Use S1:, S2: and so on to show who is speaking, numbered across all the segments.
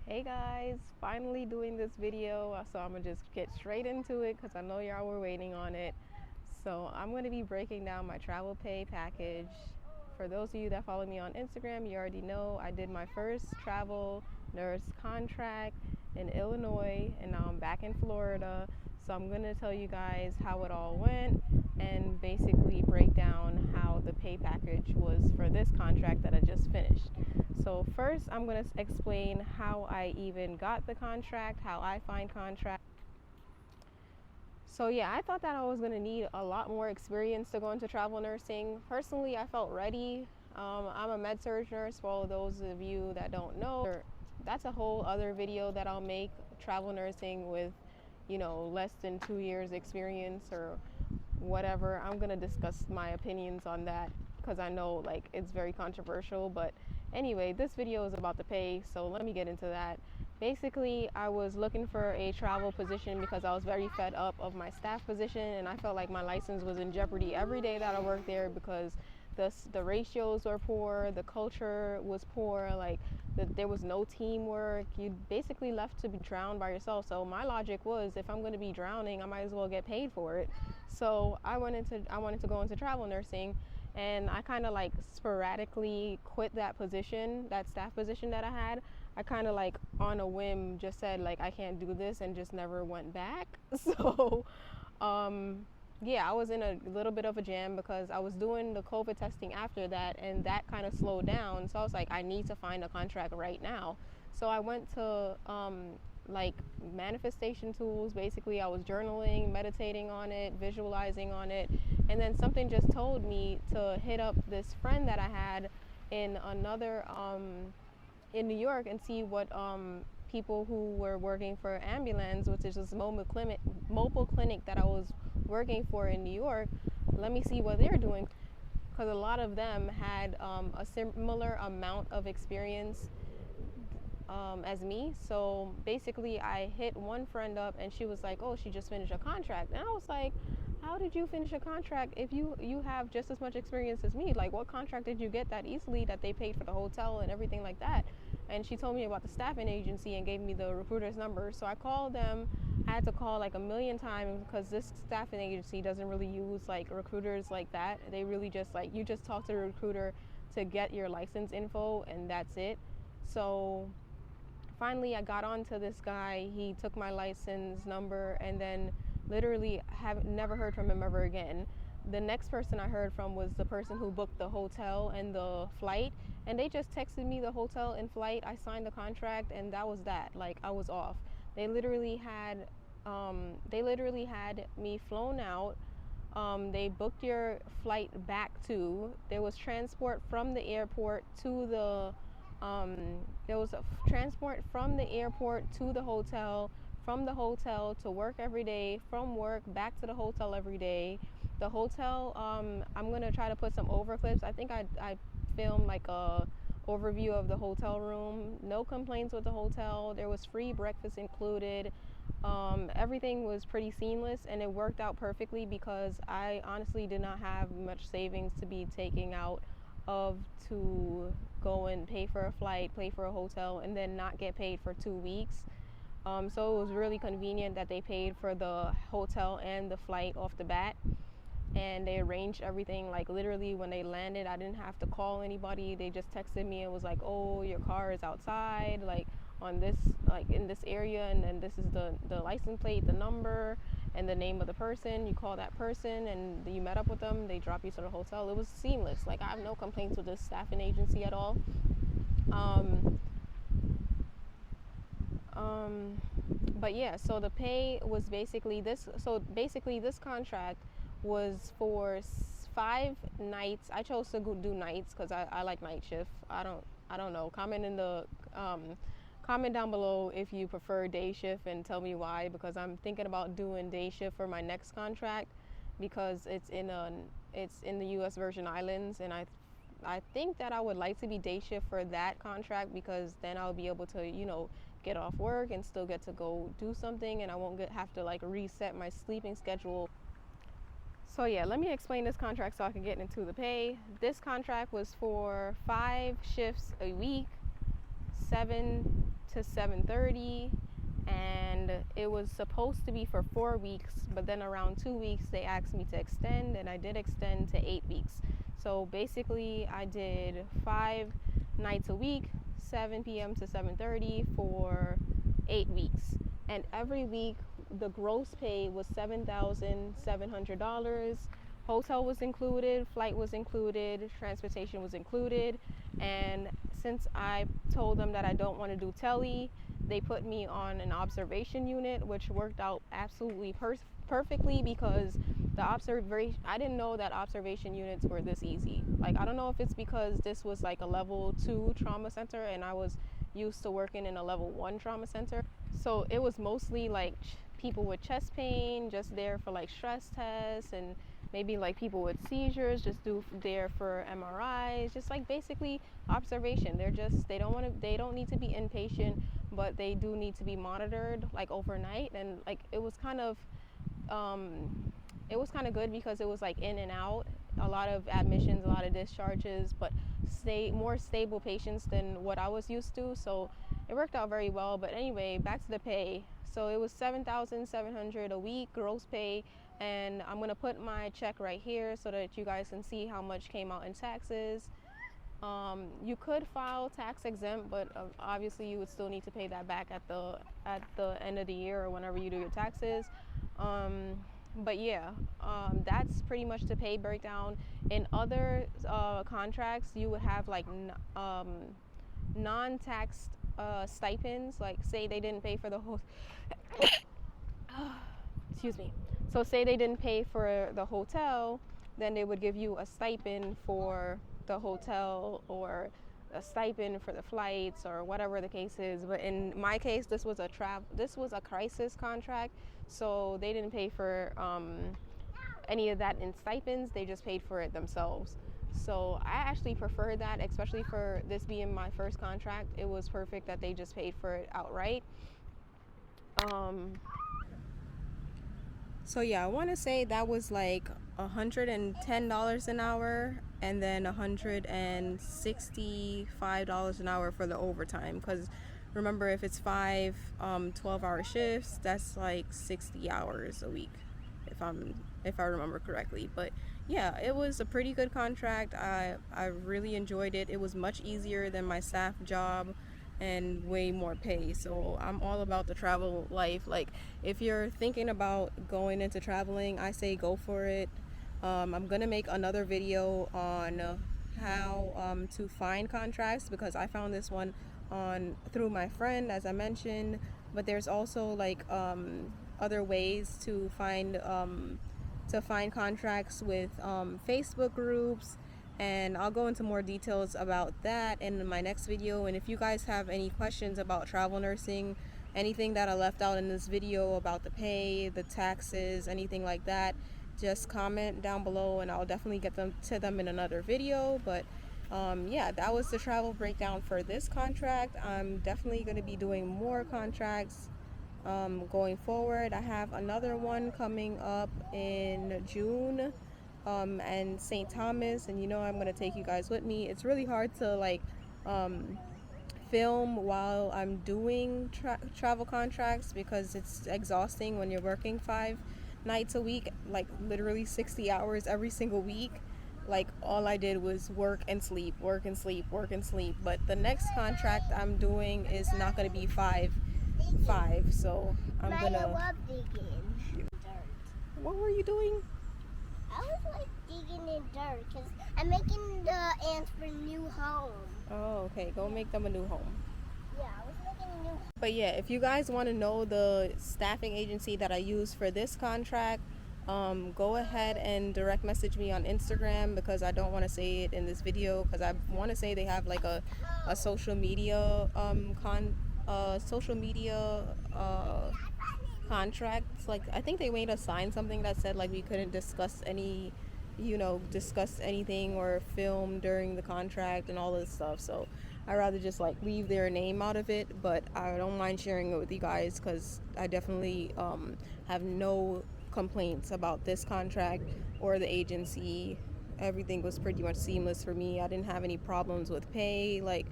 S1: Hey guys, finally doing this video, so I'm gonna just get straight into it because I know y'all were waiting on it. So I'm gonna be breaking down my travel pay package. For those of you that follow me on Instagram, you already know I did my first travel nurse contract in Illinois, and now I'm back in Florida. So I'm gonna tell you guys how it all went and basically break down how the pay package was for this contract that I just finished. So first, I'm going to explain how I even got the contract, how I find contracts. So yeah, I thought that I was going to need a lot more experience to go into travel nursing. Personally, I felt ready. I'm a med surg nurse, for all those of you that don't know. That's a whole other video that I'll make, travel nursing with, less than 2 years experience or whatever. I'm going to discuss my opinions on that because I know like it's very controversial, but anyway, this video is about the pay, so let me get into that. Basically, I was looking for a travel position because I was very fed up of my staff position, and I felt like my license was in jeopardy every day that I worked there because the ratios were poor, the culture was poor, like there was no teamwork. You basically left to be drowned by yourself. So my logic was, if I'm going to be drowning, I might as well get paid for it. So I wanted to go into travel nursing, and I kind of like sporadically quit that position, that staff position that I had. I kind of like on a whim just said like I can't do this and just never went back. So yeah, I was in a little bit of a jam because I was doing the COVID testing after that, and that kind of slowed down. So I was like, I need to find a contract right now. So I went to like manifestation tools. Basically, I was journaling, meditating on it, visualizing on it, and then something just told me to hit up this friend that I had in another in New York and see what people who were working for Ambulance, which is this mobile clinic that I was working for in New York. Let me see what they're doing, because a lot of them had a similar amount of experience as me. So basically, I hit one friend up, and she was like, "Oh, she just finished a contract," and I was like, "How did you finish a contract if you have just as much experience as me? Like, what contract did you get that easily that they paid for the hotel and everything like that?" And she told me about the staffing agency and gave me the recruiter's number. So I called them. I had to call like a million times because this staffing agency doesn't really use like recruiters like that. They really just like, you just talk to the recruiter to get your license info, and that's it. So finally I got on to this guy. He took my license number, and then literally have never heard from him ever again. The next person I heard from was the person who booked the hotel and the flight, and they just texted me the hotel and flight. I signed the contract, and that was that. Like, I was off. They literally had me flown out. They booked your flight back to. There was transport from the airport to the um, there was a transport from the airport to the hotel, from the hotel to work every day, from work back to the hotel every day. The hotel, I'm gonna try to put some over clips. I think I filmed like a overview of the hotel room. No complaints with the hotel. There was free breakfast included. Everything was pretty seamless, and it worked out perfectly because I honestly did not have much savings to be taking out of to go and pay for a flight, pay for a hotel, and then not get paid for 2 weeks. So it was really convenient that they paid for the hotel and the flight off the bat, and they arranged everything. Like, literally when they landed, I didn't have to call anybody. They just texted me and was like, "Oh, your car is outside, like on this, like in this area, and then this is the license plate, the number, and the name of the person. You call that person, and you met up with them. They drop you to the hotel." It was seamless. Like, I have no complaints with this staffing agency at all. um, um, but yeah, so the pay was basically this. So basically, this contract was for 5 nights. I chose to go do nights because I like night shift. I don't know. Comment down below if you prefer day shift and tell me why, because I'm thinking about doing day shift for my next contract because it's in the U.S. Virgin Islands, and I think that I would like to be day shift for that contract because then I'll be able to, get off work and still get to go do something, and I won't have to like reset my sleeping schedule. So yeah, let me explain this contract so I can get into the pay. This contract was for 5 shifts a week, 7 to 7:30, and it was supposed to be for 4 weeks, but then around 2 weeks they asked me to extend, and I did extend to 8 weeks. So basically I did 5 nights a week, 7 p.m. to 7:30 for 8 weeks, and every week the gross pay was $7,700. Hotel was included, flight was included, transportation was included, and since I told them that I don't want to do tele, they put me on an observation unit, which worked out absolutely perfectly, because I didn't know that observation units were this easy. Like, I don't know if it's because this was like a level 2 trauma center and I was used to working in a level 1 trauma center. So it was mostly like people with chest pain, just there for like stress tests, and maybe like people with seizures, just there for MRIs, just like basically observation. They don't need to be inpatient, but they do need to be monitored like overnight. And like it was kind of good because it was like in and out, a lot of admissions, a lot of discharges, but more stable patients than what I was used to. So it worked out very well. But anyway, back to the pay. So it was $7,700 a week gross pay, and I'm gonna put my check right here so that you guys can see how much came out in taxes. You could file tax exempt, but obviously you would still need to pay that back at the end of the year or whenever you do your taxes. But yeah, that's pretty much the pay breakdown. In other contracts, you would have like non-taxed stipends. Like, say they didn't pay for the whole excuse me. So say they didn't pay for the hotel, then they would give you a stipend for the hotel, or a stipend for the flights, or whatever the case is. But in my case, this was a crisis contract, so they didn't pay for any of that in stipends. They just paid for it themselves. So I actually prefer that, especially for this being my first contract. It was perfect that they just paid for it outright. So yeah, I want to say that was like $110 an hour, and then $165 an hour for the overtime. Because remember, if it's 5 12-hour shifts, that's like 60 hours a week, if I remember correctly. But yeah, it was a pretty good contract. I really enjoyed it. It was much easier than my staff job, and way more pay. So I'm all about the travel life. Like, if you're thinking about going into traveling, I say go for it. I'm gonna make another video on how to find contracts, because I found this one through my friend, as I mentioned. But there's also like other ways to find contracts with Facebook groups, and I'll go into more details about that in my next video. And if you guys have any questions about travel nursing, anything that I left out in this video about the pay, the taxes, anything like that, just comment down below and I'll definitely get to them in another video. But yeah, that was the travel breakdown for this contract. I'm definitely going to be doing more contracts going forward. I have another one coming up in June, and St. Thomas, and I'm going to take you guys with me. It's really hard to like film while I'm doing travel contracts, because it's exhausting when you're working 5 nights a week, like literally 60 hours every single week. Like, all I did was work and sleep, work and sleep, work and sleep. But the next contract I'm doing is not going to be 5, so I'm gonna.
S2: I love digging dirt.
S1: What were you doing?
S2: I was like digging in dirt because I'm making the ants for a new home.
S1: Oh, okay. Go make them a new home.
S2: Yeah, I was making a new home.
S1: But yeah, if you guys want to know the staffing agency that I use for this contract, go ahead and direct message me on Instagram, because I don't want to say it in this video, because I want to say they have like a social media contracts. Like, I think they made us sign something that said like we couldn't discuss anything or film during the contract and all this stuff. So I'd rather just like leave their name out of it, but I don't mind sharing it with you guys, because I definitely have no complaints about this contract or the agency. Everything was pretty much seamless for me. I didn't have any problems with pay. Like,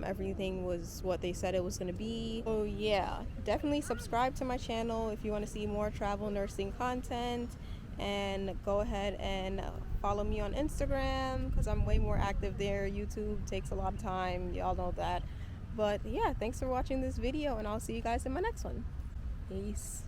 S1: everything was what they said it was going to be. So yeah, definitely subscribe to my channel if you want to see more travel nursing content, and go ahead and follow me on Instagram because I'm way more active there. YouTube takes a lot of time, y'all know that. But yeah, thanks for watching this video, and I'll see you guys in my next one. Peace.